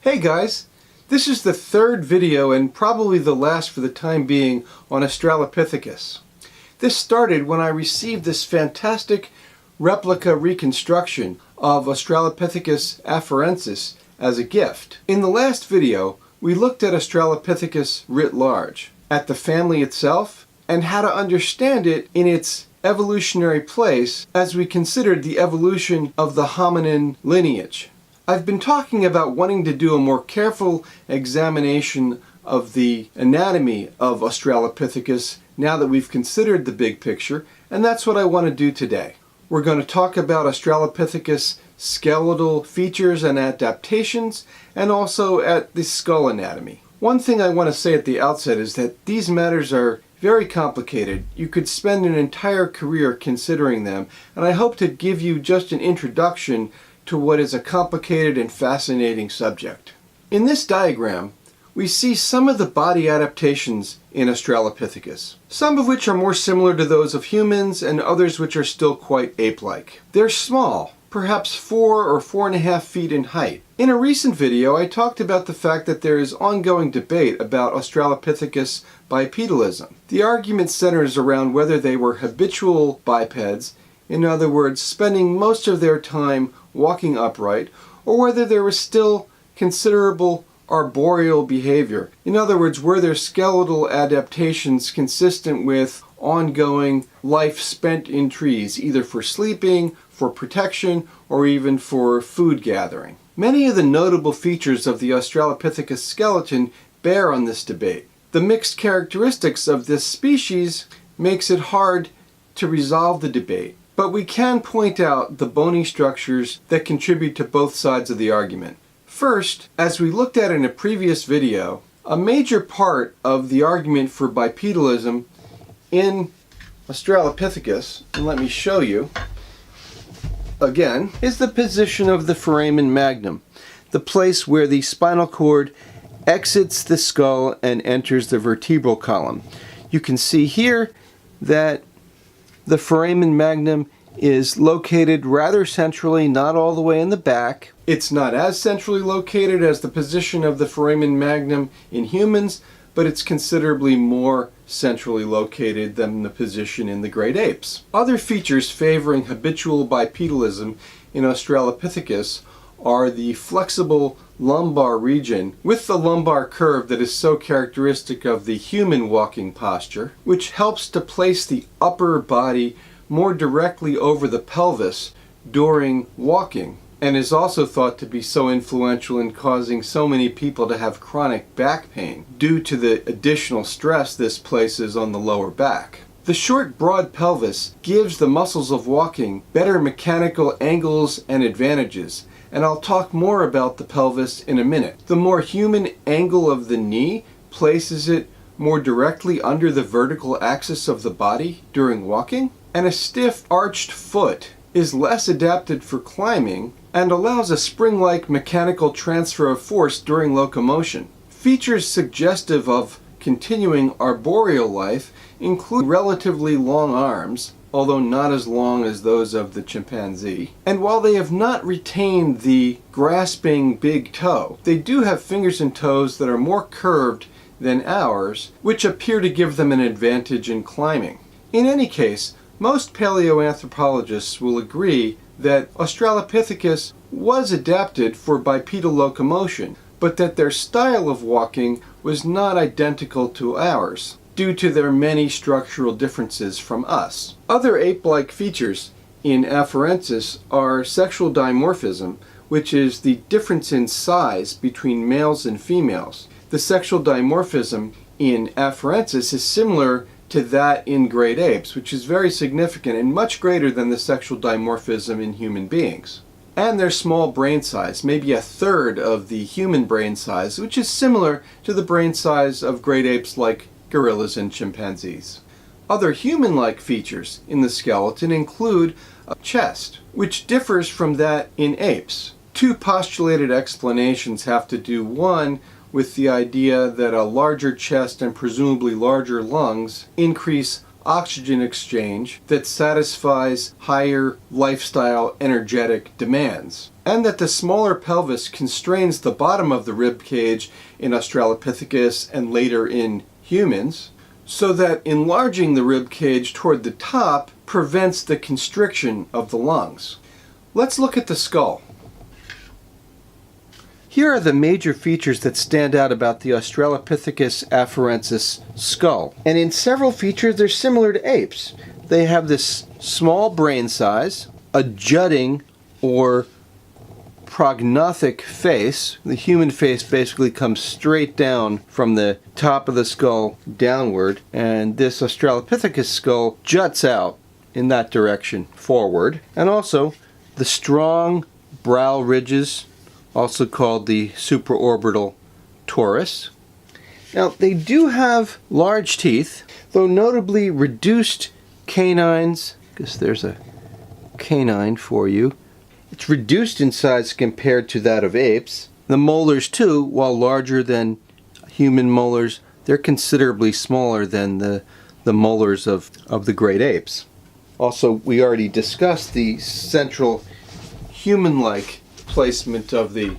Hey guys, this is the third video and probably the last for the time being on Australopithecus. This started when I received this fantastic replica reconstruction of Australopithecus afarensis as a gift. In the last video, we looked at Australopithecus writ large, at the family itself, and how to understand it in its evolutionary place as we considered the evolution of the hominin lineage. I've been talking about wanting to do a more careful examination of the anatomy of Australopithecus now that we've considered the big picture, and that's what I want to do today. We're going to talk about Australopithecus skeletal features and adaptations, and also at the skull anatomy. One thing I want to say at the outset is that these matters are very complicated. You could spend an entire career considering them, and I hope to give you just an introduction to what is a complicated and fascinating subject. In this diagram, we see some of the body adaptations in Australopithecus, some of which are more similar to those of humans and others which are still quite ape-like. They're small, perhaps 4 or 4.5 feet in height. In a recent video, I talked about the fact that there is ongoing debate about Australopithecus bipedalism. The argument centers around whether they were habitual bipeds, in other words, spending most of their time walking upright, or whether there was still considerable arboreal behavior. In other words, were their skeletal adaptations consistent with ongoing life spent in trees, either for sleeping, for protection, or even for food gathering. Many of the notable features of the Australopithecus skeleton bear on this debate. The mixed characteristics of this species makes it hard to resolve the debate, but we can point out the bony structures that contribute to both sides of the argument. First, as we looked at in a previous video, a major part of the argument for bipedalism in Australopithecus, and let me show you again, is the position of the foramen magnum, the place where the spinal cord exits the skull and enters the vertebral column. You can see here that the foramen magnum is located rather centrally, not all the way in the back. It's not as centrally located as the position of the foramen magnum in humans, but it's considerably more centrally located than the position in the great apes. Other features favoring habitual bipedalism in Australopithecus are the flexible lumbar region with the lumbar curve that is so characteristic of the human walking posture, which helps to place the upper body more directly over the pelvis during walking, and is also thought to be so influential in causing so many people to have chronic back pain due to the additional stress this places on the lower back. The short, broad pelvis gives the muscles of walking better mechanical angles and advantages, and I'll talk more about the pelvis in a minute. The more human angle of the knee places it more directly under the vertical axis of the body during walking, and a stiff arched foot is less adapted for climbing and allows a spring-like mechanical transfer of force during locomotion. Features suggestive of continuing arboreal life include relatively long arms, although not as long as those of the chimpanzee. And while they have not retained the grasping big toe, they do have fingers and toes that are more curved than ours, which appear to give them an advantage in climbing. In any case, most paleoanthropologists will agree that Australopithecus was adapted for bipedal locomotion, but that their style of walking was not identical to ours, due to their many structural differences from us. Other ape-like features in Afarensis are sexual dimorphism, which is the difference in size between males and females. The sexual dimorphism in Afarensis is similar to that in great apes, which is very significant and much greater than the sexual dimorphism in human beings. And their small brain size, maybe a third of the human brain size, which is similar to the brain size of great apes like gorillas and chimpanzees. Other human-like features in the skeleton include a chest, which differs from that in apes. Two postulated explanations have to do, one, with the idea that a larger chest and presumably larger lungs increase oxygen exchange that satisfies higher lifestyle energetic demands, and that the smaller pelvis constrains the bottom of the rib cage in Australopithecus and later in humans, so that enlarging the rib cage toward the top prevents the constriction of the lungs. Let's look at the skull. Here are the major features that stand out about the Australopithecus afarensis skull. And in several features, they're similar to apes. They have this small brain size, a jutting or prognathic face. The human face basically comes straight down from the top of the skull downward, and this Australopithecus skull juts out in that direction forward. And also the strong brow ridges, also called the supraorbital torus. Now, they do have large teeth, though notably reduced canines. I guess there's a canine for you. It's reduced in size compared to that of apes. The molars, too, while larger than human molars, they're considerably smaller than the molars of the great apes. Also, we already discussed the central human-like placement of the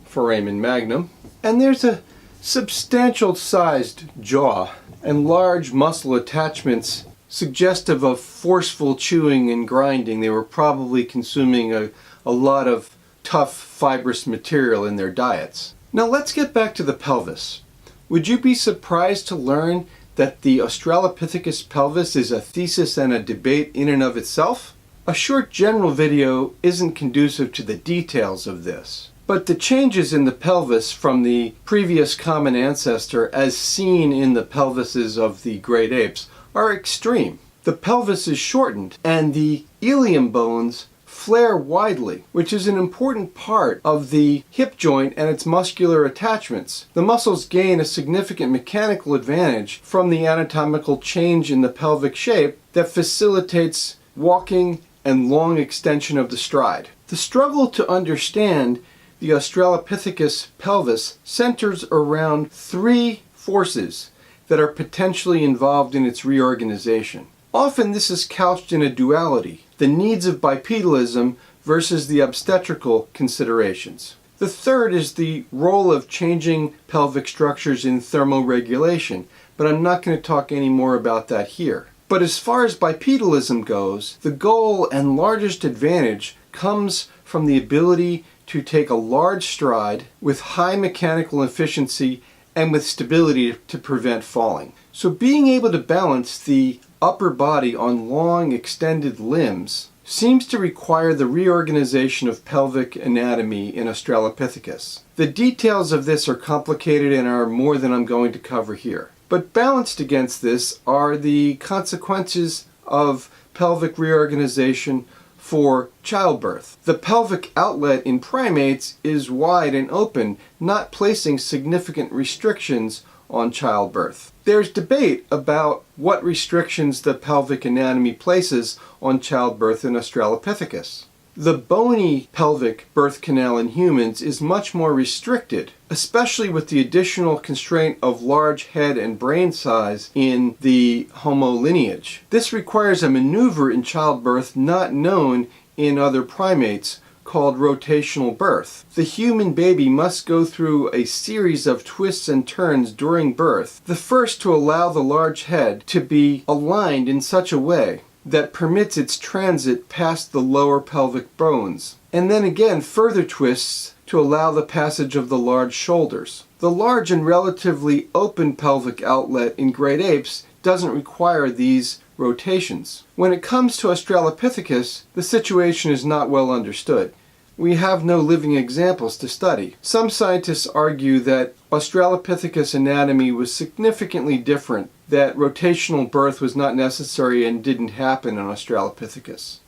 foramen magnum, and there's a substantial sized jaw and large muscle attachments suggestive of forceful chewing and grinding. They were probably consuming a lot of tough fibrous material in their diets. Now let's get back to the pelvis. Would you be surprised to learn that the Australopithecus pelvis is a thesis and a debate in and of itself? A short general video isn't conducive to the details of this, but the changes in the pelvis from the previous common ancestor as seen in the pelvises of the great apes are extreme. The pelvis is shortened and the ilium bones flare widely, which is an important part of the hip joint and its muscular attachments. The muscles gain a significant mechanical advantage from the anatomical change in the pelvic shape that facilitates walking and long extension of the stride. The struggle to understand the Australopithecus pelvis centers around three forces that are potentially involved in its reorganization. Often this is couched in a duality, the needs of bipedalism versus the obstetrical considerations. The third is the role of changing pelvic structures in thermoregulation, but I'm not going to talk any more about that here. But as far as bipedalism goes, the goal and largest advantage comes from the ability to take a large stride with high mechanical efficiency and with stability to prevent falling. So being able to balance the upper body on long extended limbs seems to require the reorganization of pelvic anatomy in Australopithecus. The details of this are complicated and are more than I'm going to cover here. But balanced against this are the consequences of pelvic reorganization for childbirth. The pelvic outlet in primates is wide and open, not placing significant restrictions on childbirth. There's debate about what restrictions the pelvic anatomy places on childbirth in Australopithecus. The bony pelvic birth canal in humans is much more restricted, especially with the additional constraint of large head and brain size in the Homo lineage. This requires a maneuver in childbirth not known in other primates called rotational birth. The human baby must go through a series of twists and turns during birth, the first to allow the large head to be aligned in such a way that permits its transit past the lower pelvic bones, and then again further twists to allow the passage of the large shoulders. The large and relatively open pelvic outlet in great apes doesn't require these rotations. When it comes to Australopithecus, the situation is not well understood. We have no living examples to study. Some scientists argue that Australopithecus anatomy was significantly different, that rotational birth was not necessary and didn't happen in Australopithecus.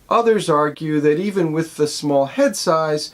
Others argue that even with the small head size,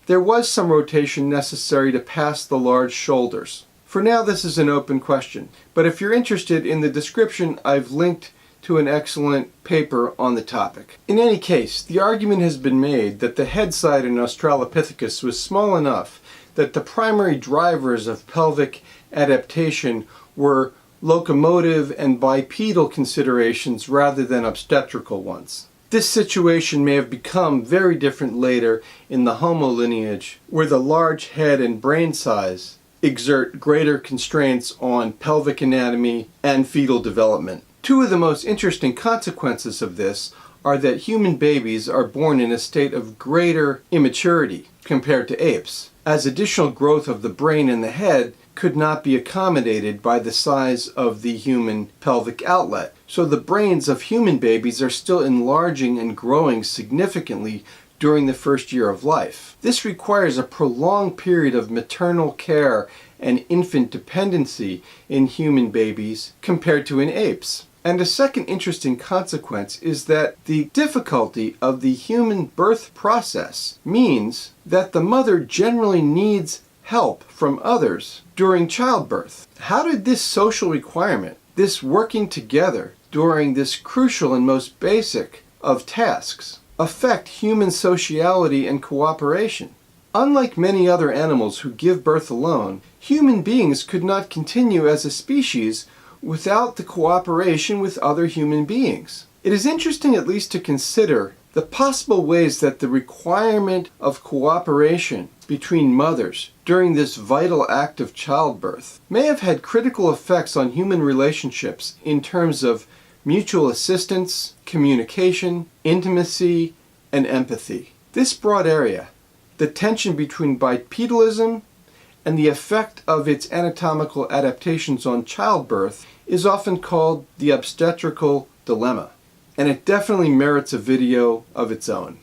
there was some rotation necessary to pass the large shoulders. For now, this is an open question, but if you're interested in the description, I've linked to an excellent paper on the topic. In any case, the argument has been made that the head side in Australopithecus was small enough that the primary drivers of pelvic adaptation were locomotive and bipedal considerations rather than obstetrical ones. This situation may have become very different later in the Homo lineage, where the large head and brain size exert greater constraints on pelvic anatomy and fetal development. Two of the most interesting consequences of this are that human babies are born in a state of greater immaturity compared to apes, as additional growth of the brain and the head could not be accommodated by the size of the human pelvic outlet. So the brains of human babies are still enlarging and growing significantly during the first year of life. This requires a prolonged period of maternal care and infant dependency in human babies compared to in apes. And a second interesting consequence is that the difficulty of the human birth process means that the mother generally needs help from others during childbirth. How did this social requirement, this working together during this crucial and most basic of tasks, affect human sociality and cooperation? Unlike many other animals who give birth alone, human beings could not continue as a species without the cooperation with other human beings. It is interesting at least to consider the possible ways that the requirement of cooperation between mothers during this vital act of childbirth may have had critical effects on human relationships in terms of mutual assistance, communication, intimacy, and empathy. This broad area, the tension between bipedalism and the effect of its anatomical adaptations on childbirth, is often called the obstetrical dilemma, and it definitely merits a video of its own.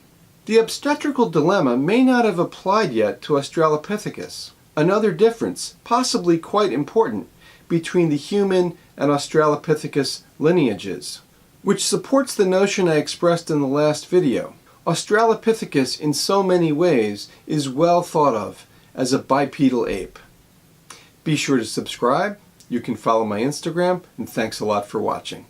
The obstetrical dilemma may not have applied yet to Australopithecus. Another difference, possibly quite important, between the human and Australopithecus lineages, which supports the notion I expressed in the last video. Australopithecus in so many ways is well thought of as a bipedal ape. Be sure to subscribe. You can follow my Instagram, and thanks a lot for watching.